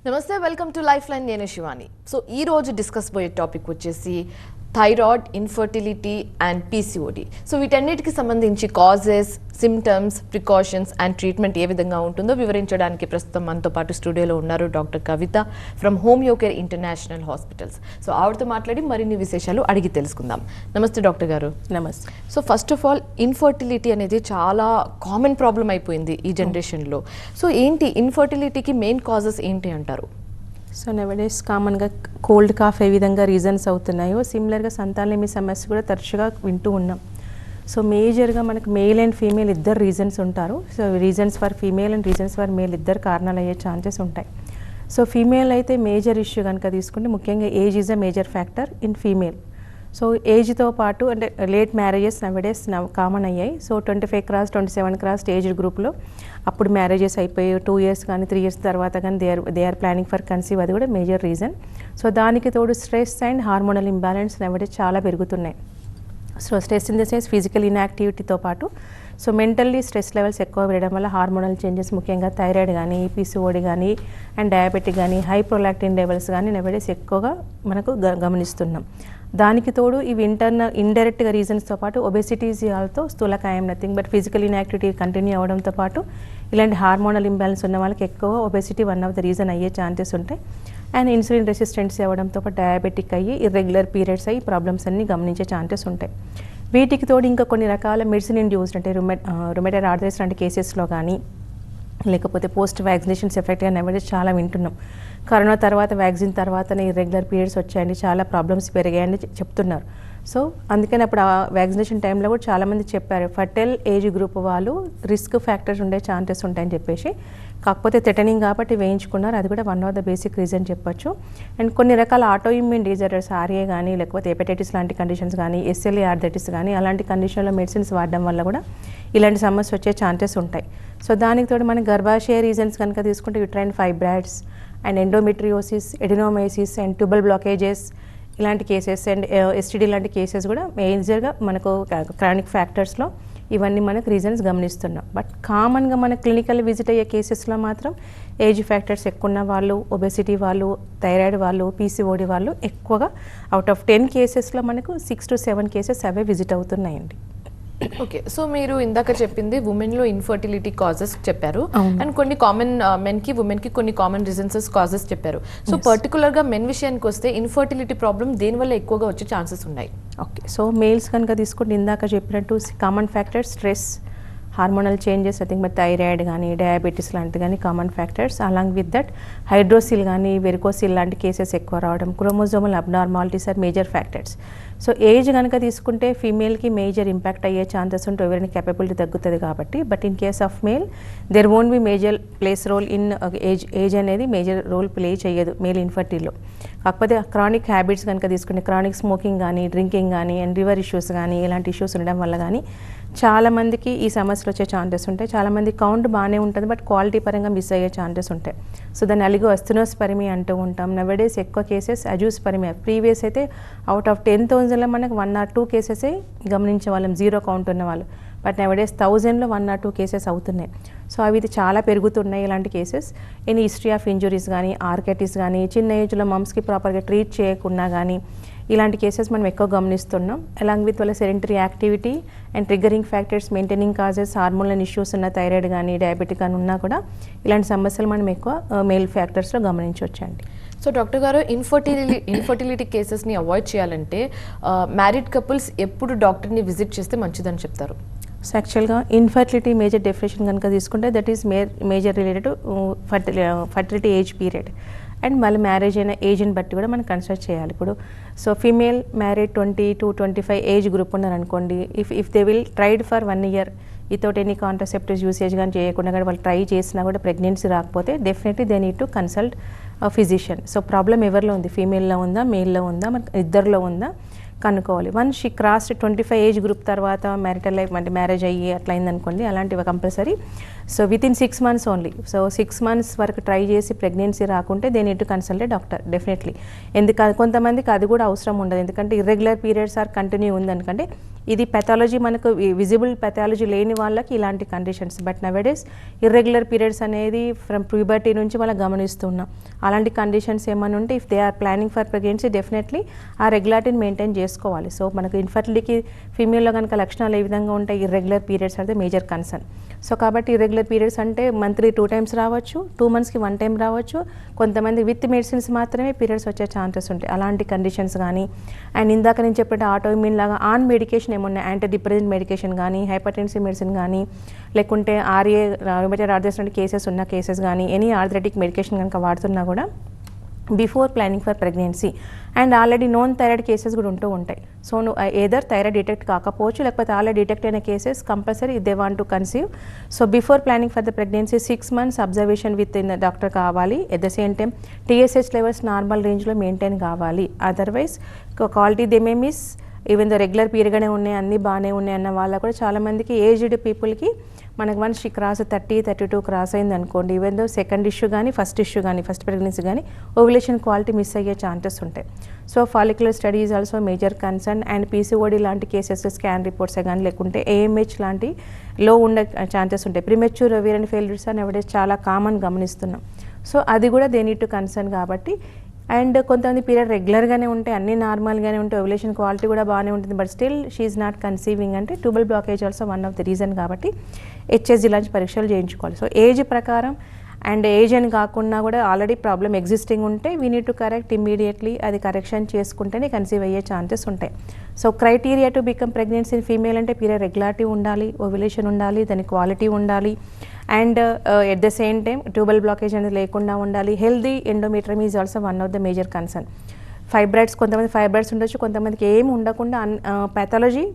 నమస్తే, welcome to life line. నేను Shivani. So ఈ రోజు డిస్కస్ పోయే టాపిక్ వచ్చేసి thyroid, infertility and PCOD. So వీటన్నిటికి సంబంధించి causes, symptoms, precautions and treatment ఏ విధంగా ఉంటుందో వివరించడానికి ప్రస్తుతం మనతో పాటు స్టూడియోలో ఉన్నారు doctor Kavitha from Homeocare international hospitals. So ఆవిడతో మాట్లాడి మరిన్ని విశేషాలు అడిగి తెలుసుకుందాం. నమస్తే డాక్టర్ గారు. నమస్తే. So first of all, infertility అనేది చాలా కామన్ ప్రాబ్లం అయిపోయింది ఈ జనరేషన్లో. సో ఏంటి ఇన్ఫర్టిలిటీకి మెయిన్ కాజెస్ ఏంటి అంటారు? సో నవడేస్ కామన్గా కోల్డ్ కాఫ్ ఏ విధంగా రీజన్స్ అవుతున్నాయో సిమిలర్గా సంతానలేమి సమస్య కూడా తరచుగా వింటూ ఉన్నాం. సో మేజర్గా మనకు మేల్ అండ్ ఫీమేల్ ఇద్దరు రీజన్స్ ఉంటారు. So reasons for female and reasons for male ఇద్దరు కారణాలు అయ్యే ఛాన్సెస్ ఉంటాయి. సో ఫీమేల్ అయితే మేజర్ ఇష్యూ కనుక తీసుకుంటే ముఖ్యంగా age is a major factor in female. So ఏజ్తో పాటు అంటే లేట్ మ్యారేజెస్ నవడేస్ కామన్ అయ్యాయి. సో 25 క్రాస్ 27 క్రాస్ ఏజ్ గ్రూప్లో అప్పుడు మ్యారేజెస్ అయిపోయి 2 years కానీ 3 years తర్వాత కానీ they are planning for conceive, అది కూడా మేజర్ రీజన్. సో దానికి తోడు stress and hormonal imbalance nowadays చాలా పెరుగుతున్నాయి. So stress in the sense physical ఇన్యాక్టివిటీతో పాటు సో మెంటల్లీ స్ట్రెస్ లెవెల్స్ ఎక్కువ పెరగడం వల్ల హార్మోనల్ చేంజెస్ ముఖ్యంగా థైరాయిడ్ కానీ, పీసీఓడి కానీ అండ్ డయాబెటిక్ కానీ, హై ప్రొలాక్టిన్ లెవెల్స్ కానీ నవడేస్ ఎక్కువగా మనకు గమనిస్తున్నాం. దానికి తోడు ఇవి ఇండైరెక్ట్గా రీజన్స్తో పాటు ఒబెసిటీతో స్థూలకాయం nothing but physical inactivity continue అవ్వడంతో పాటు ఇలాంటి హార్మోనల్ ఇంబ్యాలెన్స్ ఉన్న వాళ్ళకి ఎక్కువ obesity one of the reason అయ్యే ఛాన్సెస్ ఉంటాయి. అండ్ ఇన్సులిన్ రెసిస్టెన్సీ అవ్వడంతో పాటు డయాబెటిక్ అయ్యి ఇర్రెగ్యులర్ పీరియడ్స్ అయ్యి ప్రాబ్లమ్స్ అన్నీ గమనించే ఛాన్సెస్ ఉంటాయి. వీటికి తోడు ఇంకా కొన్ని రకాల మెడిసిన్ ఇండ్యూస్డ్ అంటే రుమటైడ్ ఆర్థరైటిస్ లాంటి కేసెస్లో కానీ లేకపోతే పోస్ట్ వ్యాక్సినేషన్స్ ఎఫెక్ట్గా నవడేస్ చాలా వింటున్నాం. కరోనా తర్వాత వ్యాక్సిన్ తర్వాతనే ఇర్రెగ్యులర్ పీరియడ్స్ వచ్చాయండి, చాలా ప్రాబ్లమ్స్ పెరిగాయని చెప్తున్నారు. సో అందుకని అప్పుడు ఆ వ్యాక్సినేషన్ టైంలో కూడా చాలామంది చెప్పారు ఫర్టైల్ ఏజ్ గ్రూప్ వాళ్ళు రిస్క్ ఫ్యాక్టర్స్ ఉండే ఛాన్సెస్ ఉంటాయని చెప్పేసి. కాకపోతే థ్రెటనింగ్ కాబట్టి వేయించుకున్నారు, అది కూడా one of the basic reason చెప్పొచ్చు. అండ్ కొన్ని రకాల ఆటో ఇమ్యూన్ డిజార్డర్స్ ఆర్ఏ కానీ లేకపోతే హెపటైటిస్ లాంటి కండిషన్స్ కానీ, ఎస్ఎల్ఏ ఆర్థరైటిస్ కానీ అలాంటి కండిషన్లో మెడిసిన్స్ వాడడం వల్ల కూడా ఇలాంటి సమస్య వచ్చే ఛాన్సెస్ ఉంటాయి. సో దానికి తోడు మనం గర్భాశయ రీజన్స్ కనుక తీసుకుంటే uterine fibroids and endometriosis, adenomyosis and tubal blockages ఇలాంటి కేసెస్ అండ్ ఎస్టీడీ లాంటి కేసెస్ కూడా మేజర్గా మనకు క్రానిక్ ఫ్యాక్టర్స్లో ఇవన్నీ మనకు రీజన్స్ గమనిస్తున్నాం. బట్ కామన్గా మన క్లినికల్ విజిట్ అయ్యే కేసెస్లో మాత్రం ఏజ్ ఫ్యాక్టర్స్ ఎక్కువ ఉన్న వాళ్ళు, ఒబెసిటీ వాళ్ళు, థైరాయిడ్ వాళ్ళు, పీసీఓడి వాళ్ళు ఎక్కువగా అవుట్ ఆఫ్ 10 కేసెస్లో మనకు 6 to 7 కేసెస్ అవే విజిట్ అవుతున్నాయండి. ఓకే, సో మీరు ఇందాక చెప్పింది ఉమెన్లో ఇన్ఫర్టిలిటీ కాజెస్ చెప్పారు అండ్ కొన్ని కామన్ మెన్కి ఉమెన్కి కొన్ని కామన్ రీజన్స్ కాజెస్ చెప్పారు. సో పర్టికులర్గా మెన్ విషయానికి వస్తే ఇన్ఫర్టిలిటీ ప్రాబ్లం దేనివల్ల ఎక్కువగా వచ్చే ఛాన్సెస్ ఉన్నాయి? ఓకే, సో మేల్స్ కనుక తీసుకుంటే ఇందాక చెప్పినట్టు common factors stress, hormonal changes nothing but thyroid కానీ, డయాబెటీస్ లాంటి కానీ common factors. Along with that hydrocele కానీ, వెరికోసిల్ లాంటి కేసెస్ ఎక్కువ రావడం, chromosomal abnormalities are major factors. So age కనుక తీసుకుంటే ఫీమేల్కి మేజర్ ఇంపాక్ట్ అయ్యే ఛాన్సెస్ ఉంటే ఎవరైనా కెపబిలిటీ తగ్గుతుంది కాబట్టి. But in case of male there won't be major plays role in age అనేది మేజర్ రోల్ ప్లే చేయదు మేల్ ఇన్ఫర్టిల్లో. కాకపోతే క్రానిక్ హ్యాబిట్స్ కనుక తీసుకుంటే క్రానిక్ స్మోకింగ్ కానీ, డ్రింకింగ్ కానీ అండ్ లివర్ ఇష్యూస్ కానీ ఇలాంటి ఇష్యూస్ ఉండడం వల్ల కానీ చాలామందికి ఈ సమస్యలు వచ్చే ఛాన్సెస్ ఉంటాయి. చాలామంది కౌంట్ బాగానే ఉంటుంది బట్ క్వాలిటీ పరంగా మిస్ అయ్యే ఛాన్సెస్ ఉంటాయి. సో దాన్ని అలిగోస్టినోస్పెర్మీ అంటూ ఉంటాం. నవడేస్ ఎక్కువ కేసెస్ అజూస్పెర్మీ. ప్రీవియస్ అయితే అవుట్ ఆఫ్ 10,000లో మనకు 1 or 2 కేసెసే గమనించే వాళ్ళం, 0 కౌంట్ ఉన్న వాళ్ళు. బట్ నవడేస్ 1000లో 1 or 2 కేసెస్ అవుతున్నాయి. సో అవి చాలా పెరుగుతున్నాయి ఇలాంటి cases. Any history of injuries కానీ, ఆర్కైటిస్ కానీ, చిన్న ఏజ్లో మమ్స్కి ప్రాపర్గా ట్రీట్ చేయకుండా కానీ ఇలాంటి కేసెస్ మనం ఎక్కువ గమనిస్తున్నాం. అలాంగ్ విత్ వాళ్ళ sedentary activity and triggering factors, maintaining causes, hormonal issues ఉన్న థైరాయిడ్ కానీ, డయాబెటిక్ కానీ ఉన్నా కూడా ఇలాంటి సమస్యలు మనం ఎక్కువ మేల్ ఫ్యాక్టర్స్లో గమనించవచ్చండి. సో డాక్టర్ గారు, ఇన్ఫర్టిలిటీ కేసెస్ని అవాయిడ్ చేయాలంటే మ్యారీడ్ కపుల్స్ ఎప్పుడు డాక్టర్ని విజిట్ చేస్తే మంచిదని చెప్తారు? సో యాక్చువల్గా ఇన్ఫర్టిలిటీ మేజర్ డెఫినేషన్ కనుక తీసుకుంటే that is major related to fertility age period and మళ్ళీ మ్యారేజ్ అయిన ఏజ్ని బట్టి కూడా మనం కన్సిడర్ చేయాలి. ఇప్పుడు so female married 20 to 25 age group ఉన్నారనుకోండి, if they will tried for 1 year without any contraceptives usage కానీ చేయకుండా కానీ వాళ్ళు ట్రై చేసినా కూడా ప్రెగ్నెన్సీ రాకపోతే definitely they need to consult physician. So problem ఎవరిలో ఉంది, ఫీమేల్లో ఉందా, మేల్లో ఉందా, మన ఇద్దరిలో ఉందా కనుక్కోవాలి. Once she crossed 25 age group తర్వాత మ్యారిటల్ లైఫ్ అంటే మ్యారేజ్ అయ్యి అట్లా అయిందనుకోండి, అలాంటివి compulsory. So within 6 months only. So 6 months వరకు ట్రై చేసి ప్రెగ్నెన్సీ రాకుంటే they need to consult a doctor definitely. కొంతమందికి అది కూడా అవసరం ఉండదు, ఎందుకంటే ఇర్రెగ్యులర్ పీరియడ్స్ ఆర్ కంటిన్యూ ఉందనుకంటే ఇది పెథాలజీ మనకు విజిబుల్ పెథాలజీ లేని వాళ్ళకి ఇలాంటి conditions. But nowadays irregular periods అనేది ఫ్రమ్ ప్యూబర్టీ నుంచి మనం గమనిస్తున్నాం. అలాంటి కండిషన్స్ ఏమైనా ఉంటే if they are planning for pregnancy definitely ఆ రెగ్యులారిటీని మెయింటైన్ చేసుకోవాలి. సో మనకు ఇన్ఫర్టిలిటీకి ఫీమేల్లో కనుక లక్షణాలు ఏ విధంగా ఉంటాయి, ఇర్రెగ్యులర్ పీరియడ్స్ అయితే మేజర్ కన్సర్న్. సో కాబట్టి ఇర్రెగ్యులర్ పీరియడ్స్ అంటే మంత్లీ 2 times రావచ్చు, 2 monthsకి 1 time రావచ్చు. కొంతమంది విత్ మెడిసిన్స్ మాత్రమే పీరియడ్స్ వచ్చే ఛాన్సెస్ ఉంటాయి. అలాంటి కండిషన్స్ కానీ అండ్ ఇందాక నేను చెప్పినట్టు ఆటోఇమ్యూన్ లాగా ఆన్ మెడికేషన్ ఏమన్నా యాంటీ డిప్రెసెంట్ మెడికేషన్ కానీ హైపర్టెన్సివ్ మెడిసిన్ కానీ లేకుంటే RA రుమటైడ్ ఆర్థరైటిస్ కేసెస్ ఉన్న కేసెస్ కానీ ఎనీ ఆర్థరైటిక్ మెడికేషన్ కనుక వాడుతున్నా కూడా before planning for pregnancy and already known thyroid cases కూడా ఉంటూ ఉంటాయి. సో ఏదర్ థైరాయిడ్ డిటెక్ట్ కాకపోవచ్చు లేకపోతే ఆల్రెడీ డిటెక్ట్ అయిన cases compulsory they want to conceive. So before planning for the pregnancy 6 months observation with in doctor కావాలి. At the same time TSH levels normal రేంజ్లో maintain కావాలి. Otherwise quality they may miss even the regular పీరియడ్గానే ఉన్నాయి అన్నీ బాగానే ఉన్నాయి అన్న వాళ్ళకు కూడా చాలామందికి ఏజ్డ్ పీపుల్కి మనకు వన్స్ క్రాస్ 30-32 క్రాస్ అయింది అనుకోండి, ఈవెన్ దో సెకండ్ ఇష్యూ కానీ ఫస్ట్ ప్రెగ్నెన్సీ కానీ ఓవ్యులేషన్ క్వాలిటీ మిస్ అయ్యే ఛాన్సెస్ ఉంటాయి. So follicular study is also major concern and PCOD లాంటి కేసెస్ స్కాన్ రిపోర్ట్సే కానీ లేకుంటే AMH లాంటి లో ఉండే ఛాన్సెస్ ఉంటాయి. ప్రిమెచ్యూర్ ఓవేరియన్ ఫెయిల్యూర్స్ అని ఎవరైతే చాలా కామన్ గమనిస్తున్నాం. సో అది కూడా దే నీడ్ టు కన్సర్న్. కాబట్టి అండ్ కొంతమంది పీరియడ్ రెగ్యులర్గానే ఉంటాయి, అన్నీ నార్మల్గానే ఉంటాయి, ఓవ్యులేషన్ క్వాలిటీ కూడా బాగానే ఉంటుంది, but still she's not conceiving అంటే tubal blockage also one of the reason. కాబట్టి HSG లాంటి పరీక్షలు చేయించుకోవాలి. సో ఏజ్ ప్రకారం అండ్ ఏజ్ అని కాకుండా కూడా ఆల్రెడీ ప్రాబ్లమ్ ఎగ్జిస్టింగ్ ఉంటే we need to correct immediately. అది కరెక్షన్ చేసుకుంటేనే కన్సీవ్ అయ్యే ఛాన్సెస్ ఉంటాయి. So criteria to become pregnancy in female అంటే పీరియడ్ రెగ్యులారిటీ ఉండాలి, ఓవ్యులేషన్ ఉండాలి, దాని క్వాలిటీ ఉండాలి and at the same time tubal blockage అనేది లేకుండా ఉండాలి. Healthy endometrium is also one of the major concern. Fibroids కొంతమంది ఫైబ్రాయిడ్స్ ఉండొచ్చు, కొంతమందికి ఏమి ఉండకుండా ప్యాథాలజీ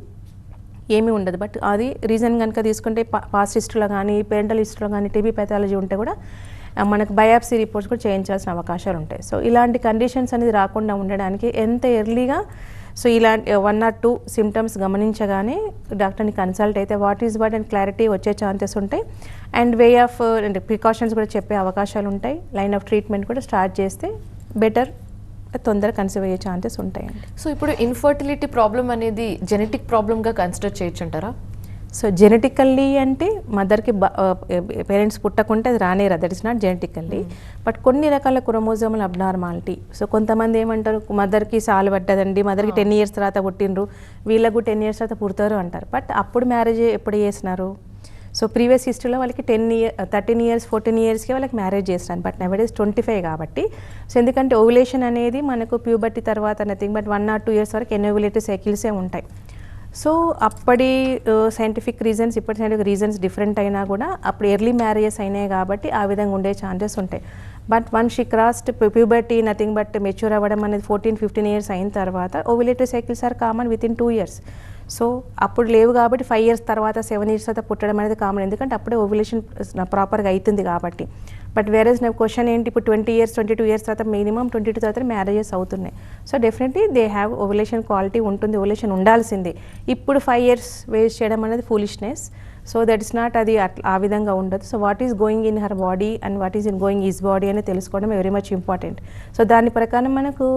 ఏమీ ఉండదు. బట్ అది రీజన్ కనుక తీసుకుంటే పాస్ట్ హిస్టరీలో కానీ పేరెంటల్ హిస్టరీలో కానీ TB ప్యాథాలజీ ఉంటే కూడా మనకు బయాప్సీ రిపోర్ట్స్ కూడా చేయించాల్సిన అవకాశాలు ఉంటాయి. సో ఇలాంటి కండిషన్స్ అనేది రాకుండా ఉండడానికి ఎంత ఎర్లీగా సో ఇలాంటి 1 or 2 సిమ్టమ్స్ గమనించగానే డాక్టర్ని కన్సల్ట్ అయితే what is what and clarity వచ్చే ఛాన్సెస్ ఉంటాయి అండ్ వే ఆఫ్ ప్రికాషన్స్ కూడా చెప్పే అవకాశాలు ఉంటాయి. లైన్ ఆఫ్ ట్రీట్మెంట్ కూడా స్టార్ట్ చేస్తే బెటర్ తొందరగా కన్సీవ్ అయ్యే ఛాన్సెస్ ఉంటాయండి. సో ఇప్పుడు ఇన్ఫర్టిలిటీ ప్రాబ్లం అనేది జెనెటిక్ ప్రాబ్లమ్గా కన్సిడర్ చేయొచ్చు అంటారా? సో జెనెటికల్లీ అంటే మదర్కి పేరెంట్స్ పుట్టకుంటే అది రానేరా, that is not genetically. But కొన్ని రకాల క్రోమోజోమల్ అబ్నార్మాలిటీ. సో కొంతమంది ఏమంటారు మదర్కి సాలు పడ్డదండి, మదర్కి 10 years తర్వాత పుట్టినరు, వీళ్ళకు 10 years తర్వాత పుడతారు అంటారు. బట్ అప్పుడు మ్యారేజ్ ఎప్పుడు చేసినారు? సో ప్రీవియస్ హిస్టరీలో వాళ్ళకి 13 years 14 yearsకి వాళ్ళకి మ్యారేజ్ చేస్తాను. బట్ నవేడేస్ 25 కాబట్టి. సో ఎందుకంటే ఓవ్యులేషన్ అనేది మనకు ప్యూబర్టీ తర్వాత నథింగ్ బట్ 1 or 2 years వరకు ఎనోవ్యులేటరీ సైకిల్సే ఉంటాయి. సో అప్పటి సైంటిఫిక్ రీజన్స్ ఇప్పటి సైంటిఫిక్ రీజన్స్ డిఫరెంట్ అయినా కూడా అప్పుడు ఎర్లీ మ్యారేజెస్ అయినాయి కాబట్టి ఆ విధంగా ఉండే ఛాన్సెస్ ఉంటాయి. But once she crossed puberty nothing but mature అవ్వడం అనేది 14-15 years అయిన తర్వాత ovulatory cycles are common with in 2 years. So అప్పుడు లేవు కాబట్టి 5 years తర్వాత 7 years తర్వాత పుట్టడం అనేది కామన్, ఎందుకంటే అప్పుడే ఓవ్యులేషన్ ప్రాపర్గా అవుతుంది కాబట్టి. బట్ వేరేస్ నా క్వశ్చన్ ఏంటి, ఇప్పుడు 20 years 22 years తర్వాత మినిమం 22 తర్వాత మ్యారేజెస్ అవుతున్నాయి. So definitely they have ovulation quality ఉంటుంది, ఓవ్యులేషన్ ఉండాల్సిందే. ఇప్పుడు 5 years వేస్ట్ చేయడం అనేది foolishness. So that is not, అది ఆ విధంగా ఉండదు. So what is going in her body and what is in going is body అని తెలుసుకోవడం వెరీ మచ్ ఇంపార్టెంట్. సో దాని ప్రకారం మనకు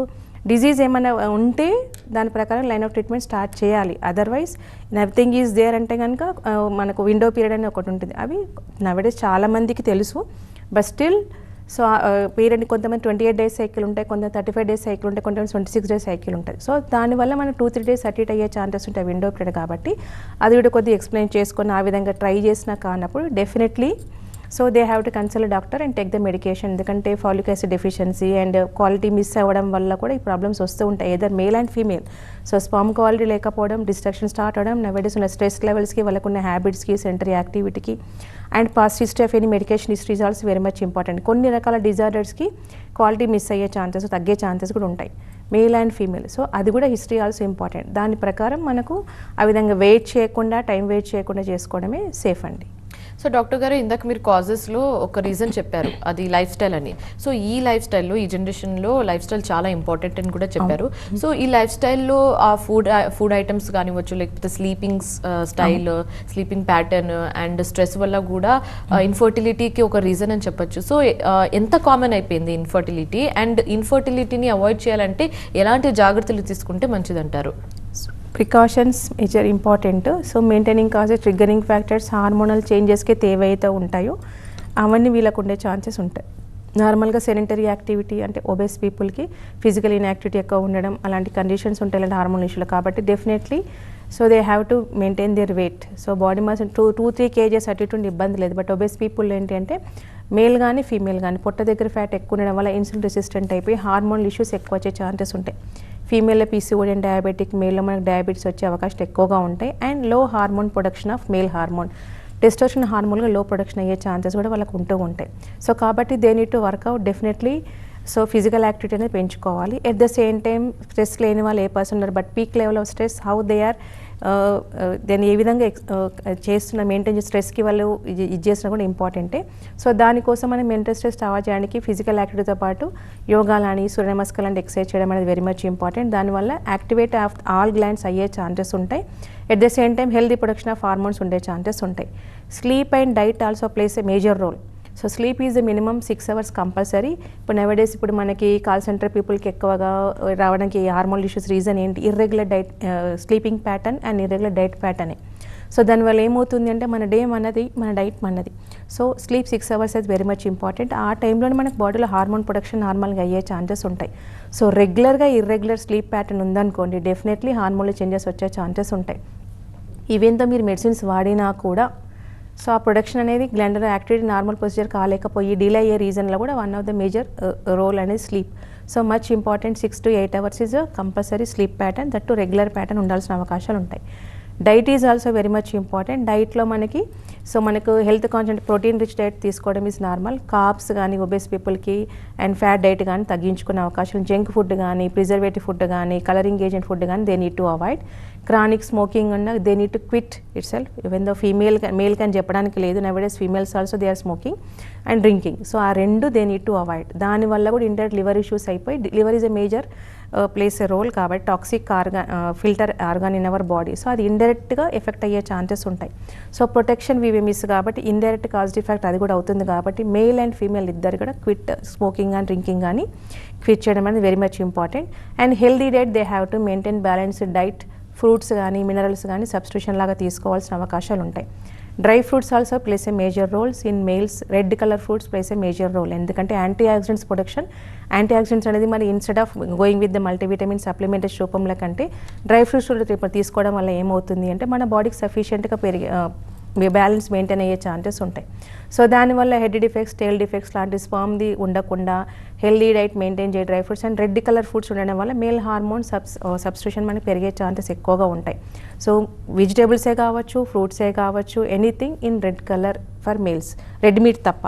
డిజీజ్ ఏమైనా ఉంటే దాని ప్రకారం లైన్ ఆఫ్ ట్రీట్మెంట్ స్టార్ట్ చేయాలి. అదర్వైజ్ నథింగ్ ఈజ్ దేర్ అంటే కనుక మనకు విండో పీరియడ్ అని ఒకటి ఉంటుంది. అవి నవేడేస్ చాలామందికి తెలుసు. బట్ స్టిల్ సో పీరియడ్ కొంతమంది 28 days సైకిల్ ఉంటాయి, కొంత 35 days సైకిల్ ఉంటాయి, కొంతమంది 26 days సైకిల్ ఉంటుంది. సో దానివల్ల మనం 2-3 days అటు ఇటు అయ్యే ఛాన్సెస్ ఉంటాయి విండో పీరియడ్ కాబట్టి. అది కూడా కొద్దిగా ఎక్స్ప్లెయిన్ చేసుకొని ఆ విధంగా ట్రై చేసినా కానప్పుడు definitely so they have to consult doctor and take the medication. ఎందుకంటే phallic acid deficiency and quality miss అవ్వడం వల్ల కూడా ఈ ప్రాబ్లమ్స్ వస్తూ ఉంటాయి, either male and female. So sperm quality లేకపోవడం, డిస్ట్రక్షన్ స్టార్ట్ అవ్వడం, నవేడేస్ ఉన్న స్ట్రెస్ లెవెల్స్కి, వాళ్ళకున్న హ్యాబిట్స్కి, సెంటరీ యాక్టివిటీకి and past history of any medication history is also very much important. కొన్ని రకాల డిజార్డర్స్కి క్వాలిటీ మిస్ అయ్యే ఛాన్సెస్, తగ్గే ఛాన్సెస్ కూడా ఉంటాయి మేల్ అండ్ ఫీమేల్. సో అది కూడా హిస్టరీ ఆల్సో ఇంపార్టెంట్. దాని ప్రకారం మనకు ఆ విధంగా వెయిట్ చేయకుండా, టైం వెయిట్ చేయకుండా చేసుకోవడమే సేఫ్ అండి. సో డాక్టర్ గారు ఇందాక మీరు కాజెస్లో ఒక రీజన్ చెప్పారు, అది లైఫ్ స్టైల్ అని. సో ఈ లైఫ్ స్టైల్లో, ఈ జనరేషన్లో లైఫ్ స్టైల్ చాలా ఇంపార్టెంట్ అని కూడా చెప్పారు. సో ఈ లైఫ్ స్టైల్లో ఆ ఫుడ్ ఐటమ్స్ కానివ్వచ్చు, లేకపోతే sleeping style, sleeping pattern and stress వల్ల కూడా ఇన్ఫర్టిలిటీకి ఒక రీజన్ అని చెప్పొచ్చు. సో ఎంత కామన్ అయిపోయింది ఇన్ఫర్టిలిటీ, అండ్ ఇన్ఫర్టిలిటీని అవాయిడ్ చేయాలంటే ఎలాంటి జాగ్రత్తలు తీసుకుంటే మంచిదంటారు? Precautions major important. So maintaining causes, triggering factors, hormonal చేంజెస్కి ఏవైతే ఉంటాయో అవన్నీ వీళ్ళకు ఉండే ఛాన్సెస్ ఉంటాయి. నార్మల్గా సెడెంటరీ యాక్టివిటీ అంటే ఒబేస్ పీపుల్కి ఫిజికల్ ఇన్యాక్టివిటీ ఎక్కువ ఉండడం అలాంటి కండిషన్స్ ఉంటాయి ఇలాంటి హార్మోన్ ఇష్యూలు. కాబట్టి definitely so they have to maintain their wait. So body mass 2-3 kgs అటు ఇటు ఇబ్బంది లేదు. బట్ ఒబేస్ పీపుల్ ఏంటి అంటే మేల్ కానీ ఫీమేల్ కానీ పొట్ట దగ్గర ఫ్యాట్ ఎక్కువ ఉండడం వల్ల ఇన్సులిన్ రెసిస్టెంట్ అయిపోయి హార్మోన్ ఇష్యూస్ ఎక్కువ వచ్చే ఛాన్సెస్ ఉంటాయి. ఫీమేల్లో పీసీఓడి అండ్ డయాబెటిక్, మేల్లో మనకు డయాబెటీస్ వచ్చే అవకాశాలు ఎక్కువగా ఉంటాయి. అండ్ లో hormone production of male hormone, testosterone హార్మోన్గా లో ప్రొడక్షన్ అయ్యే ఛాన్సెస్ కూడా వాళ్ళకు ఉంటూ ఉంటాయి. సో కాబట్టి they need to work out definitely. So physical activity అనేది పెంచుకోవాలి. At the same time stress లేని వాళ్ళు ఏ పర్సన్ ఉన్నారు but peak level of stress how they are దాన్ని ఏ విధంగా చేస్తున్న మెయింటైన్ చేసి స్ట్రెస్కి వాళ్ళు ఇది చేసినా కూడా ఇంపార్టెంటే. సో దానికోసం మనం మెంటల్ స్ట్రెస్ అవాయిడ్ చేయడానికి ఫిజికల్ యాక్టివిటీతో పాటు యోగాలని, సూర్య నమస్కారాలు లాంటి ఎక్సర్సైజ్ చేయడం అనేది వెరీ మచ్ ఇంపార్టెంట్. దానివల్ల యాక్టివేట్ ఆఫ్ ఆల్ గ్లాండ్స్ అయ్యే ఛాన్సెస్ ఉంటాయి. At the same time healthy production of hormones ఉండే ఛాన్సెస్ ఉంటాయి. Sleep and diet also plays a major role. So sleep is the minimum 6 hours compulsory. ఇప్పుడు nowadays ఇప్పుడు మనకి call center పీపుల్కి ఎక్కువగా రావడానికి హార్మోన్ ఇష్యూస్ రీజన్ ఏంటి? Irregular diet, sleeping pattern and irregular diet ప్యాటర్నే. So దానివల్ల ఏమవుతుంది అంటే మన డే మనది, మన డైట్ మనది. So sleep 6 hours is very much important. ఆ టైంలోనే మనకు బాడీలో హార్మోన్ ప్రొడక్షన్ నార్మల్గా అయ్యే ఛాన్సెస్ ఉంటాయి. సో రెగ్యులర్గా ఇర్రెగ్యులర్ స్లీప్ ప్యాటర్న్ ఉందనుకోండి డెఫినెట్లీ హార్మోన్లో చేంజెస్ వచ్చే ఛాన్సెస్ ఉంటాయి. ఈవెన్ తో మీరు మెడిసిన్స్ వాడినా కూడా సో ఆ ప్రొడక్షన్ అనేది glandular activity normal procedure కాలేకపోయి delay అయ్యే రీజన్లో కూడా one of the major role అనేది sleep. So much important 6 to 8 hours is compulsory sleep pattern, that to regular pattern ఉండాల్సిన అవకాశాలు ఉంటాయి. Diet is also very much important. డైట్లో మనకి so మనకు health consent protein rich diet తీసుకోవడం is normal. Carbs కానీ obese పీపుల్కి అండ్ ఫ్యాట్ డైట్ కానీ తగ్గించుకునే అవకాశం, జంక్ ఫుడ్ కానీ ప్రిజర్వేటివ్ ఫుడ్ కానీ కలరింగ్ ఏజెంట్ ఫుడ్ కానీ they need to avoid. Chronic smoking అన్న they need to quit it self. Even though male కానీ చెప్పడానికి లేదు, నవడేస్ females also they are smoking and drinking. So ఆ రెండు దే నీడ్ టు అవాయిడ్. దానివల్ల కూడా ఇండైరెక్ట్ లివర్ ఇష్యూస్ అయిపోయి liver is a major place a role. కాబట్టి toxic filter organ in our body. So అది ఇండైరెక్ట్గా ఎఫెక్ట్ అయ్యే ఛాన్సెస్ ఉంటాయి. సో ప్రొటెక్షన్ వి మిస్ కాబట్టి ఇండైరెక్ట్ కాజిటివ్ ఎఫెక్ట్ అది కూడా అవుతుంది. కాబట్టి మేల్ అండ్ ఫీమేల్ ఇద్దరు కూడా క్విట్ స్మోకింగ్ అండ్ డ్రింకింగ్ కానీ క్విట్ చేయడం అనేది very much important. And healthy diet they have to maintain balanced diet. Fruits కానీ మినరల్స్ కానీ సబ్స్టిట్యూషన్ లాగా తీసుకోవాల్సిన అవకాశాలు ఉంటాయి. Dry fruits also place a major roles in males. Red colour fruits place a major role. ఎందుకంటే anti oxidants production, anti oxidants అనేది మరి instead of going with the multivitamin supplementary రూపంలో కంటే డ్రై ఫ్రూట్స్ తీసుకోవడం వల్ల ఏమవుతుంది అంటే మన బాడీకి సఫిషియెంట్గా బ్యాలెన్స్ మెయింటైన్ అయ్యే ఛాన్సెస్ ఉంటాయి. సో దానివల్ల హెడ్ డిఫెక్ట్స్, టెయిల్ డిఫెక్ట్స్ లాంటి స్పామ్ది ఉండకుండా హెల్దీ డైట్ మెయింటైన్ చేయ dry fruits and red colour foods ఉండడం వల్ల మేల్ హార్మోన్ సబ్స్టిట్యూషన్ మనకి పెరిగే ఛాన్సెస్ ఎక్కువగా ఉంటాయి. సో వెజిటేబుల్సే కావచ్చు, ఫ్రూట్సే కావచ్చు, anything in red colour for males, red meat తప్ప.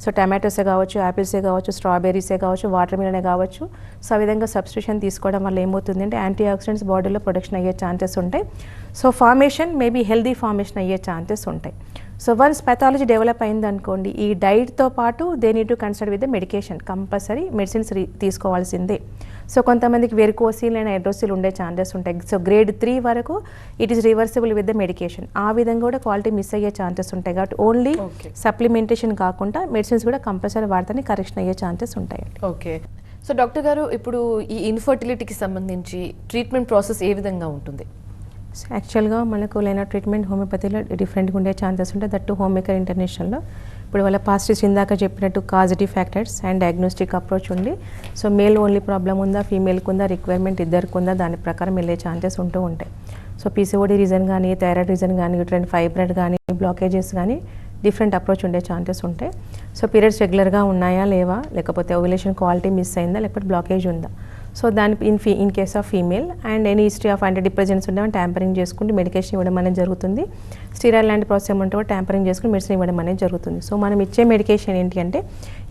సో టమాటోసే కావచ్చు, యాపిల్సే కావచ్చు, స్ట్రాబెర్రీసే కావచ్చు, వాటర్ మిలనే కావచ్చు. సో ఆ విధంగా సబ్స్టిట్యూషన్ తీసుకోవడం వల్ల ఏమవుతుంది అంటే యాంటీ ఆక్సిడెంట్స్ బాడీలో ప్రొడక్షన్ అయ్యే ఛాన్సెస్ ఉంటాయి. So formation maybe healthy formation అయ్యే ఛాన్సెస్ ఉంటాయి. సో వన్స్ పెథాలజీ డెవలప్ అయింది అనుకోండి ఈ డైట్తో పాటు they need to consider with the medication. Compulsory medicines తీసుకోవాల్సిందే. సో కొంతమందికి వెరికోసిల్ అండ్ హైడ్రోసిల్ ఉండే ఛాన్సెస్ ఉంటాయి. సో గ్రేడ్ 3 వరకు it is reversible with the medication. ఆ విధంగా కూడా క్వాలిటీ మిస్ అయ్యే ఛాన్సెస్ ఉంటాయి. కాబట్టి ఓన్లీ సప్లిమెంటేషన్ కాకుండా మెడిసిన్స్ కూడా కంపల్సరీ వాడితేనే కరెక్షన్ అయ్యే ఛాన్సెస్ ఉంటాయి. ఓకే. సో డాక్టర్ గారు ఇప్పుడు ఈ ఇన్ఫర్టిలిటీకి సంబంధించి ట్రీట్మెంట్ ప్రాసెస్ ఏ విధంగా ఉంటుంది? యాక్చువల్గా మనకు లైన్ ఆఫ్ ట్రీట్మెంట్ హోమియోపతిలో డిఫరెంట్గా ఉండే ఛాన్సెస్ ఉంటాయి. దట్టు హోమ్ మేకర్ ఇంటర్నేషనల్లో ఇప్పుడు వాళ్ళ పాస్ట్ ఇందాక చెప్పినట్టు causative factors and diagnostic approach ఉంది. సో మేల్ ఓన్లీ ప్రాబ్లం ఉందా, ఫీమేల్కి ఉందా, రిక్వైర్మెంట్ ఇద్దరికి ఉందా, దాని ప్రకారం వెళ్ళే ఛాన్సెస్ ఉంటూ ఉంటాయి. సో పీసీఓడి రీజన్ కానీ, థైరాయిడ్ రీజన్ కానీ, యూట్రైన్ ఫైబ్రాయిడ్ కానీ, బ్లాకేజెస్ కానీ డిఫరెంట్ అప్రోచ్ ఉండే ఛాన్సెస్ ఉంటాయి. సో పీరియడ్స్ రెగ్యులర్గా ఉన్నాయా లేవా, లేకపోతే ఓవ్యులేషన్ క్వాలిటీ మిస్ అయిందా, లేకపోతే బ్లాకేజ్ ఉందా. సో దాని in case of female and any history of anti డిప్రెజెంట్స్ ఉంటే ట్యాంపరింగ్ చేసుకుంటూ మెడికేషన్ ఇవ్వడం అనేది జరుగుతుంది. స్టీరాయిడ్ లాంటి ప్రాసెస్ ఏమంటే కూడా ట్యాంపరింగ్ చేసుకుని మెడిసిన్ ఇవ్వడం అనేది జరుగుతుంది. సో మనం ఇచ్చే మెడికేషన్ ఏంటి అంటే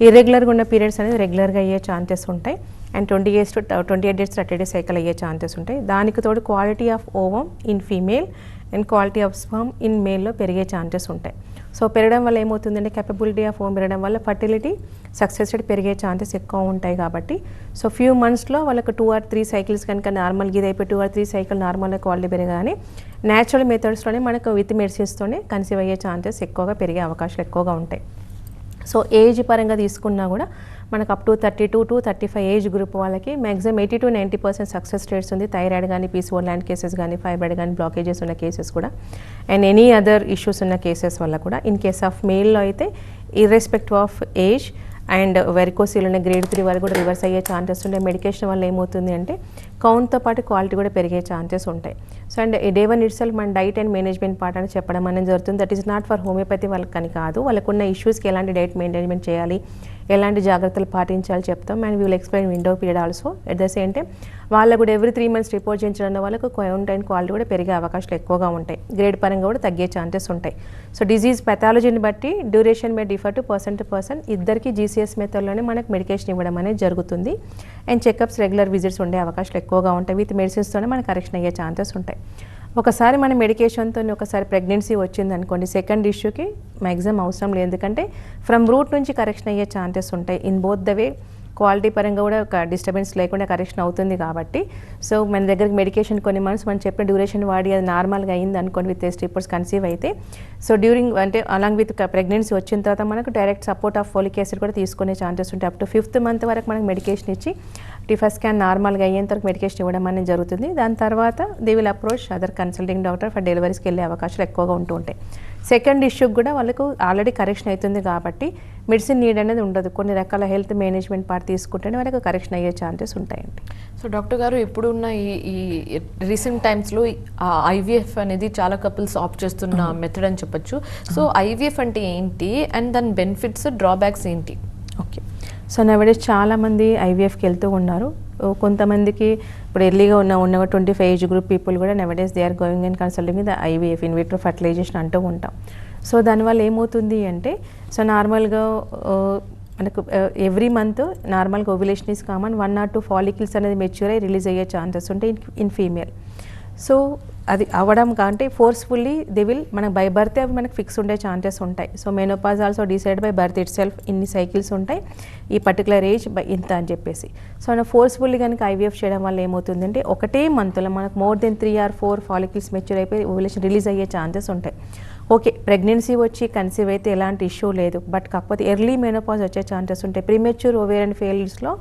ఇర్రెగ్యులర్గా ఉన్న పీరియడ్స్ అనేది రెగ్యులర్గా అయ్యే ఛాన్సెస్ ఉంటాయి. అండ్ 28 days 30 days సైకిల్ అయ్యే ఛాన్సెస్ ఉంటాయి. దానికి తోడు quality of ovum in female and quality of sperm in మేల్లో పెరిగే ఛాన్సెస్ ఉంటాయి. సో పెరగడం వల్ల ఏమవుతుందంటే కెపబిలిటీ ఆఫ్ ఓమ్ పెరగడం వల్ల ఫర్టిలిటీ సక్సెస్ రేట్ పెరిగే ఛాన్సెస్ ఎక్కువ ఉంటాయి. కాబట్టి సో ఫ్యూ మంత్స్లో వాళ్ళకి 2 or 3 సైకిల్స్ కనుక నార్మల్గా ఇది అయిపోయి 2 or 3 సైకిల్ నార్మల్గా క్వాలిటీ పెరగానే న్యాచురల్ మెథడ్స్లోనే మనకు విత్ మెడిసిన్స్తోనే కన్సీవ్ అయ్యే ఛాన్సెస్ ఎక్కువగా పెరిగే అవకాశాలు ఎక్కువగా ఉంటాయి. సో ఏజ్ పరంగా తీసుకున్నా కూడా మనకు up to 32 to 35 age group వాళ్ళకి మ్యాక్సిమం 80 to 90% సక్సెస్ రేట్స్ ఉంది. థైరాయిడ్ కానీ, పీసీఓడి లాంటి కేసెస్ కానీ, ఫైబ్రాయిడ్ కానీ, బ్లాకేజెస్ ఉన్న కేసెస్ కూడా, అండ్ ఎనీ అదర్ ఇష్యూస్ ఉన్న కేసెస్ వల్ల కూడా. ఇన్ కేస్ ఆఫ్ మేల్లో అయితే irrespective of age and varicocele ఉన్న గ్రేడ్ 3 వరకు కూడా రివర్స్ అయ్యే ఛాన్సెస్ ఉంటాయి. మెడికేషన్ వల్ల ఏమవుతుంది అంటే కౌంట్తో పాటు క్వాలిటీ కూడా పెరిగే ఛాన్సెస్ ఉంటాయి. So and day one it self మన డైట్ అండ్ మేనేజ్మెంట్ పార్ట్ అని చెప్పడం అనేది జరుగుతుంది. That is not for homeopathy వాళ్ళకని కాదు, వాళ్ళకున్న ఇష్యూస్కి ఎలాంటి డైట్ మేనేజ్మెంట్ చేయాలి, ఎలాంటి జాగ్రత్తలు పాటించాలి చెప్తాం. And we will explain window period also. At the same time వాళ్ళకు కూడా ఎవ్రీ 3 months రిపోర్ట్ చేయించడం వాళ్ళకు కౌంట్ అండ్ క్వాలిటీ కూడా పెరిగే అవకాశాలు ఎక్కువగా ఉంటాయి. గ్రేడ్ పరంగా కూడా తగ్గే ఛాన్సెస్ ఉంటాయి. సో డిజీజ్ పెథాలజీని బట్టి duration May differ to person ఇద్దరికి జీసీఎస్ మెథడ్లోనే మనకు మెడికేషన్ ఇవ్వడం అనేది జరుగుతుంది. అండ్ చెకప్స్ రెగ్యులర్ విజిట్స్ ఉండే అవకాశాలు ఎక్కువగా ఉంటాయి. విత్ మెడిసిన్స్తోనే మనకు కరెక్షన్ అయ్యే ఛాన్సెస్ ఉంటాయి. ఒకసారి మన మెడికేషన్తో ఒకసారి ప్రెగ్నెన్సీ వచ్చింది అనుకోండి, సెకండ్ ఇష్యూకి మ్యాక్సిమం అవసరం లేదు. ఎందుకంటే ఫ్రమ్ రూట్ నుంచి కరెక్షన్ అయ్యే ఛాన్సెస్ ఉంటాయి. In both the way quality పరంగా కూడా ఒక డిస్టర్బెన్స్ లేకుండా కరెక్షన్ అవుతుంది కాబట్టి. సో మన దగ్గరికి మెడికేషన్ కొన్ని మంత్స్ మనం చెప్పిన డ్యూరేషన్ వాడి అది నార్మల్గా అయింది అనుకోండి, విత్ టెస్ట్ రిపోర్ట్స్ కన్సీవ్ అయితే, సో డ్యూరింగ్ అంటే అలాంగ్ విత్ ప్రెగ్నెన్సీ వచ్చిన తర్వాత మనకు direct support of folic acid కూడా తీసుకునే ఛాన్సెస్ ఉంటాయి. అప్ టు 5th month వరకు మనకు మెడికేషన్ ఇచ్చి ఫస్ట్ స్కాన్ నార్మల్గా అయ్యేంత వరకు మెడికేషన్ ఇవ్వడం అనేది జరుగుతుంది. దాని తర్వాత they will approach other consulting doctor for డెలివరీస్కి వెళ్ళే అవకాశాలు ఎక్కువగా ఉంటూ ఉంటాయి. సెకండ్ ఇష్యూకి కూడా వాళ్ళకు ఆల్రెడీ కరెక్షన్ అవుతుంది కాబట్టి మెడిసిన్ నీడ్ అనేది ఉండదు. కొన్ని రకాల హెల్త్ మేనేజ్మెంట్ పార్ట్ తీసుకుంటేనే వాళ్ళకి కరెక్షన్ అయ్యే ఛాన్సెస్ ఉంటాయండి. సో డాక్టర్ గారు, ఇప్పుడున్న ఈ రీసెంట్ టైమ్స్లో ఐవీఎఫ్ అనేది చాలా కపుల్స్ ఆప్ట్ చేస్తున్న మెథడ్ అని చెప్పొచ్చు. సో ఐవీఎఫ్ అంటే ఏంటి అండ్ దాని బెనిఫిట్స్, డ్రాబ్యాక్స్ ఏంటి? ఓకే, సో నవడేస్ చాలామంది ఐవీఎఫ్కి వెళ్తూ ఉన్నారు. కొంతమందికి ఇప్పుడు ఎర్లీగా ఉన్న 25 ఏజ్ గ్రూప్ పీపుల్ కూడా నవడేస్ they are going and consulting with IVF, in vitro fertilisation అంటూ ఉంటాం. సో దానివల్ల ఏమవుతుంది అంటే, సో నార్మల్గా మనకు ఎవ్రీ మంత్ నార్మల్గా ovulation is common, 1 or 2 follicles అనేది మెచ్యూర్ అయ్యి రిలీజ్ అయ్యే ఛాన్సెస్ ఉంటాయి ఇన్ ఫీమేల్. సో అది అవ్వడం కంటే ఫోర్స్ఫుల్లీ దే విల్ మనకు బై బర్త్ అవి మనకు ఫిక్స్ ఉండే ఛాన్సెస్ ఉంటాయి. So menopause also decide by birth it self, ఇన్ని సైకిల్స్ ఉంటాయి, ఈ పర్టికులర్ ఏజ్ బై ఇంత అని చెప్పేసి. సో మనం ఫోర్స్ఫుల్లీ కనుక ఐవీఎఫ్ చేయడం వల్ల ఏమవుతుందంటే ఒకటే మంత్లో మనకు more than 3 or 4 follicles mature అయిపోయి ఓవ్యులేషన్ రిలీజ్ అయ్యే ఛాన్సెస్ ఉంటాయి. ఓకే, ప్రెగ్నెన్సీ వచ్చి కన్సీవ్ అయితే ఎలాంటి ఇష్యూ లేదు, బట్ కాకపోతే ఎర్లీ మెనోపాజ్ వచ్చే ఛాన్సెస్ ఉంటాయి. ప్రీమెచ్యూర్ ఓవేరియన్ ఫెయిల్యూర్స్లో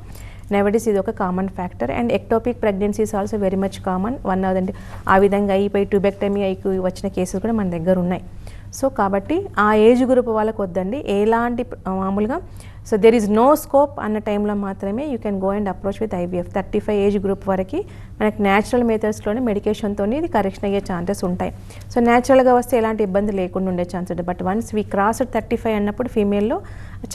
నవడేస్ ఇది ఒక common factor. And ectopic pregnancies also very much common. అంటే ఆ విధంగా అయిపోయి ట్యూబెక్టమీ అయికి వచ్చిన కేసెస్ కూడా మన దగ్గర ఉన్నాయి. సో కాబట్టి ఆ ఏజ్ గ్రూప్ వాళ్ళకి వద్దండి. ఎలాంటి మామూలుగా so there is no scope అన్న టైంలో మాత్రమే you can go and approach with IVF. 35 age group వరకు మనకి న్యాచురల్ మెథడ్స్లోనే మెడికేషన్తో ఇది కరెక్షన్ అయ్యే ఛాన్సెస్ ఉంటాయి. సో న్యాచురల్గా వస్తే ఎలాంటి ఇబ్బంది లేకుండా ఉండే ఛాన్స్ ఉంటుంది. బట్ వన్స్ వీ క్రాస్ 35 అన్నప్పుడు ఫీమేల్లో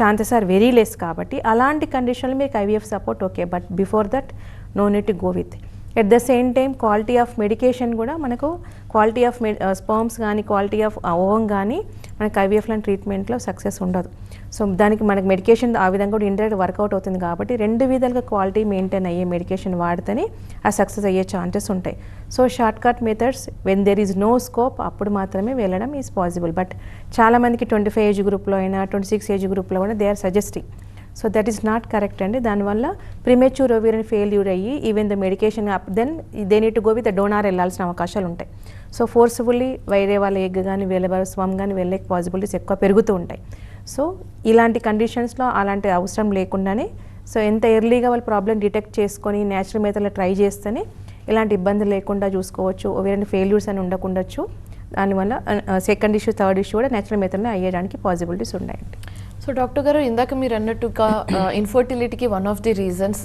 ఛాన్సెస్ ఆర్ వెరీ లెస్. కాబట్టి అలాంటి కండిషన్లో మీకు IVF support okay, but before that no need to go with. At the same time quality of medication కూడా మనకు క్వాలిటీ ఆఫ్ స్పర్మ్స్ కానీ క్వాలిటీ ఆఫ్ ఓవం కానీ మనకు ఐవీఎఫ్లో ట్రీట్మెంట్లో సక్సెస్ ఉండదు. సో దానికి మనకి మెడికేషన్ ఆ విధంగా కూడా ఇండైరెక్ట్ వర్కౌట్ అవుతుంది కాబట్టి 2 విధాలుగా క్వాలిటీ మెయింటైన్ అయ్యే మెడికేషన్ వాడితేనే ఆ సక్సెస్ అయ్యే ఛాన్సెస్ ఉంటాయి. So short cut methods when there is no scope అప్పుడు మాత్రమే వెళ్ళడం ఈజ్ పాసిబుల్. బట్ చాలామందికి 25 ఏజ్ గ్రూప్లో అయినా 26 ఏజ్ గ్రూప్లో కూడా they are suggesting. So that is not correct అండి. దానివల్ల ప్రీమెచ్యూర్ ఓవేరియన్ ఫెయిల్యూర్ అయ్యి even the medication then they need to go with the donor వెళ్ళాల్సిన అవకాశాలు ఉంటాయి. సో ఫోర్స్ఫుల్లీ వేరే వాళ్ళ ఎగ్ కానీ వేరే వాళ్ళ స్వమ్ కానీ వెళ్ళే పాసిబిలిటీస్ ఎక్కువ పెరుగుతూ ఉంటాయి. సో ఇలాంటి కండిషన్స్లో అలాంటి అవసరం లేకుండానే సో ఎంత ఎర్లీగా వాళ్ళ ప్రాబ్లం డిటెక్ట్ చేసుకొని న్యాచురల్ మెథడ్లో ట్రై చేస్తేనే ఇలాంటి ఇబ్బంది లేకుండా చూసుకోవచ్చు. ఓవేరియన్ ఫెయిల్యూర్స్ అని ఉండకుండొచ్చు. దానివల్ల సెకండ్ ఇష్యూ థర్డ్ ఇష్యూ కూడా న్యాచురల్ మెథడ్లో అయ్యేదానికి పాసిబిలిటీస్ ఉన్నాయండి. సో డాక్టర్ గారు, ఇందాక మీరు అన్నట్టుగా ఇన్ఫర్టిలిటీకి one of the reasons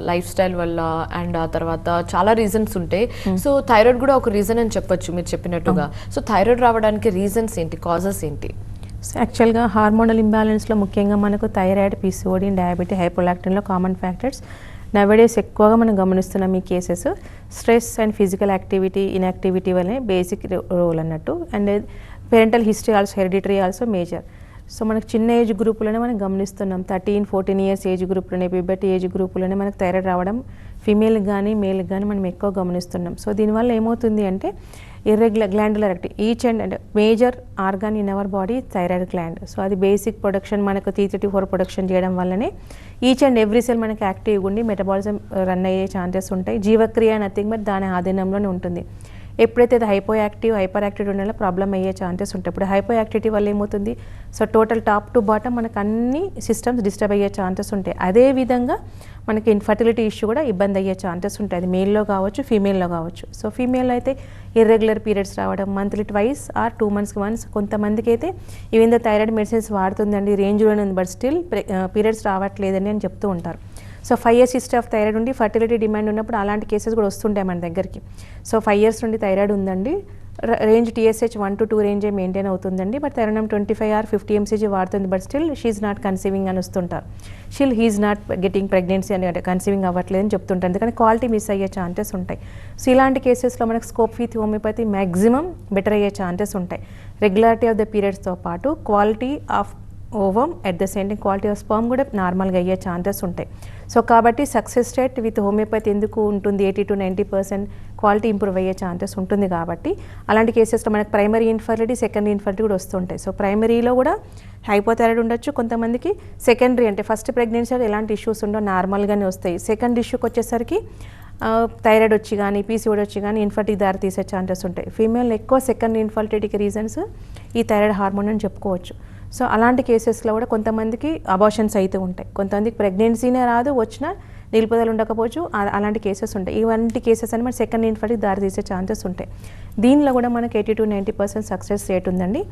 life style వల్ల అండ్ ఆ తర్వాత చాలా రీజన్స్ ఉంటాయి. సో థైరాయిడ్ కూడా ఒక రీజన్ అని చెప్పొచ్చు మీరు చెప్పినట్టుగా. సో థైరాయిడ్ రావడానికి రీజన్స్ ఏంటి, కాజెస్ ఏంటి? యాక్చువల్గా హార్మోనల్ ఇంబ్యాలెన్స్లో ముఖ్యంగా మనకు థైరాయిడ్, పీసీఓడి, డయాబెటీ, హైపోలాక్టిన్లో కామన్ ఫ్యాక్టర్స్ నవడేస్ ఎక్కువగా మనం గమనిస్తున్నాం ఈ cases. Stress and physical activity, inactivity వల్లనే బేసిక్ రోల్ అన్నట్టు. And parental history also, hereditary also major. So మనకు చిన్న ఏజ్ గ్రూపులోనే మనం గమనిస్తున్నాం. 13-14 years ఏజ్ గ్రూప్లోనే, ప్యూబర్టీ ఏజ్ గ్రూపులోనే మనకు థైరాయిడ్ రావడం ఫీమేల్కి కానీ మేల్కి కానీ మనం ఎక్కువ గమనిస్తున్నాం. సో దీనివల్ల ఏమవుతుంది అంటే irregular glandular activity each and major organ in our body thyroid gland. So అది బేసిక్ ప్రొడక్షన్ మనకు T34 ప్రొడక్షన్ చేయడం వల్లనే ఈచ్ అండ్ ఎవ్రీ సెల్ మనకి యాక్టివ్గా ఉండి మెటబాలిజం రన్ అయ్యే ఛాన్సెస్ ఉంటాయి. జీవక్రియ నథింగ్ బట్ దాని ఆధీనంలోనే ఉంటుంది. ఎప్పుడైతే అది హైపర్ యాక్టివ్ ఉండేలా ప్రాబ్లం అయ్యే ఛాన్సెస్ ఉంటాయి. ఇప్పుడు హైపర్ యాక్టివిటీ వల్ల ఏమవుతుంది, so total top to bottom మనకు అన్ని సిస్టమ్స్ డిస్టర్బ్ అయ్యే ఛాన్సెస్ ఉంటాయి. అదేవిధంగా మనకి ఇన్ఫర్టిలిటీ ఇష్యూ కూడా ఇబ్బంది అయ్యే ఛాన్సెస్ ఉంటాయి. అది మేల్లో కావచ్చు, ఫీమేల్లో కావచ్చు. సో ఫీమేల్ అయితే ఇర్రెగ్యులర్ పీరియడ్స్ రావడం, monthly twice or 2 months once. కొంతమందికి అయితే ఈవెన్ ద థైరాయిడ్ మెడిసిన్స్ వాడుతుందండి, రేంజ్లోనే ఉంది, బట్ స్టిల్ పీరియడ్స్ రావట్లేదని అని చెప్తూ ఉంటారు. So 5 years history of thyroid ఉండి ఫర్టిలిటీ డిమాండ్ ఉన్నప్పుడు అలాంటి కేసెస్ కూడా వస్తుంటాయి మన దగ్గరికి. సో 5 years నుండి థైరాయిడ్ ఉందండి, రేంజ్ TSH 1 to 2 రేంజే మెయింటైన్ అవుతుందండి, బట్ థైరాయిడ్ 25 or 50 mcg వాడుతుంది, but still she's not conceiving అని వస్తుంటారు. హీఈ్ నాట్ గెటింగ్ ప్రెగ్నెన్సీ అని, కన్సీవింగ్ అవ్వట్లేదని చెప్తుంటారు. ఎందుకంటే క్వాలిటీ మిస్ అయ్యే ఛాన్సెస్ ఉంటాయి. సో ఇలాంటి కేసెస్లో మనకు scope with homeopathy maximum better అయ్యే ఛాన్సెస్ ఉంటాయి. రెగ్యులారిటీ ఆఫ్ ద పీరియడ్స్తో పాటు quality of ovum at the same time quality of sperm కూడా నార్మల్గా అయ్యే ఛాన్సెస్ ఉంటాయి. సో కాబట్టి సక్సెస్ రేట్ విత్ హోమియోపతి ఎందుకు ఉంటుంది, 80 to 90% క్వాలిటీ ఇంప్రూవ్ అయ్యే ఛాన్సెస్ ఉంటుంది. కాబట్టి అలాంటి కేసెస్లో మనకు ప్రైమరీ ఇన్ఫర్టిలిటీ, సెకండరీ ఇన్ఫర్టిలిటీ కూడా వస్తుంటాయి. సో ప్రైమరీలో కూడా హైపోథైరాయిడ్ ఉండొచ్చు, కొంతమందికి సెకండరీ అంటే ఫస్ట్ ప్రెగ్నెన్సీలో ఎలాంటి ఇష్యూస్ ఉండో నార్మల్గానే వస్తాయి. సెకండ్ ఇష్యూకి వచ్చేసరికి థైరాయిడ్ వచ్చి కానీ, PCOD వచ్చి కానీ ఇన్ఫర్టిలిటీ దారి తీసే ఛాన్సెస్ ఉంటాయి. ఫీమేల్ ఎక్కువ సెకండ్ ఇన్ఫర్టిలిటీకి రీజన్స్ ఈ థైరాయిడ్ హార్మోన్ అని చెప్పుకోవచ్చు. సో అలాంటి కేసెస్లో కూడా కొంతమందికి అబార్షన్స్ అయితే ఉంటాయి, కొంతమందికి ప్రెగ్నెన్సీనే రాదు, వచ్చినా నిలుపుదల ఉండకపోవచ్చు, అలాంటి కేసెస్ ఉంటాయి. ఇలాంటి కేసెస్ అని మన సెకండ్ ఇన్ఫర్టిలిటీ దారి తీసే ఛాన్సెస్ ఉంటాయి. దీనిలో కూడా మనకి 80 to 90% సక్సెస్ రేట్ ఉందండి.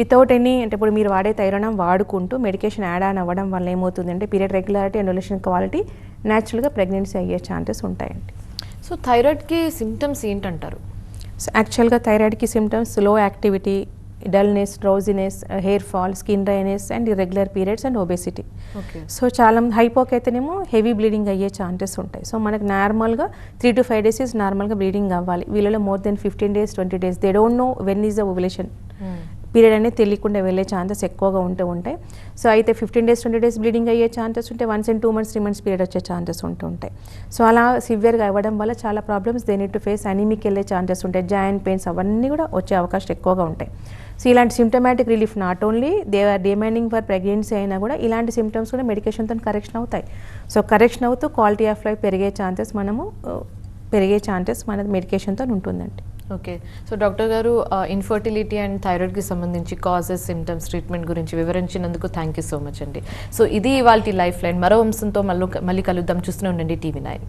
వితౌట్ ఎనీ అంటే ఇప్పుడు మీరు వాడే థైరాయిడ్ వాడుకుంటూ మెడికేషన్ యాడ్ ఆన్ అవ్వడం వల్ల ఏమవుతుందంటే period regularity and ovulation quality న్యాచురల్గా ప్రెగ్నెన్సీ అయ్యే ఛాన్సెస్ ఉంటాయండి. సో థైరాయిడ్కి సిమ్టమ్స్ ఏంటంటారు? సో యాక్చువల్గా థైరాయిడ్కి సిమ్టమ్స్ లో activity, dullness, drowsiness, hair fall, skin dryness and irregular periods and obesity. So చాలా హైపోక్ అయితేనేమో హెవీ బ్లీడింగ్ అయ్యే ఛాన్సెస్ ఉంటాయి. సో మనకు నార్మల్గా 3 to 5 days నార్మల్గా బ్లీడింగ్ అవ్వాలి. వీళ్ళలో more than 15 days 20 days they don't know when is the ovulation period అనేది తెలియకుండా వెళ్ళే ఛాన్సెస్ ఎక్కువగా ఉంటాయి. సో అయితే 15 days 20 days బ్లీడింగ్ అయ్యే ఛాన్సెస్ ఉంటాయి, 1 and 2 months 3 months పీరియడ్ వచ్చే ఛాన్సెస్ ఉంటాయి. సో అలా సివియర్గా అవ్వడం వల్ల చాలా problems they need to face, anemic వెళ్ళే ఛాన్సెస్ ఉంటాయి, జాయింట్ పెయిన్స్ అవన్నీ కూడా వచ్చే అవకాశం ఎక్కువగా ఉంటాయి. సో ఇలాంటి symptomatic relief not only they are demanding for pregnancy అయినా కూడా ఇలాంటి సిమ్టమ్స్ కూడా మెడికేషన్తో కరెక్షన్ అవుతాయి. సో కరెక్షన్ అవుతూ క్వాలిటీ ఆఫ్ లైఫ్ పెరిగే ఛాన్సెస్ మన మెడికేషన్తో ఉంటుందండి. ఓకే. సో డాక్టర్ గారు, ఇన్ఫర్టిలిటీ అండ్ థైరాయిడ్కి సంబంధించి కాజెస్, సిమ్టమ్స్, ట్రీట్మెంట్ గురించి వివరించినందుకు థ్యాంక్ యూ సో మచ్ అండి. సో ఇది ఇవాల్టి లైఫ్ లైన్. మరో అంశంతో మళ్ళీ కలుద్దాం. చూస్తూనే ఉండండి TV9.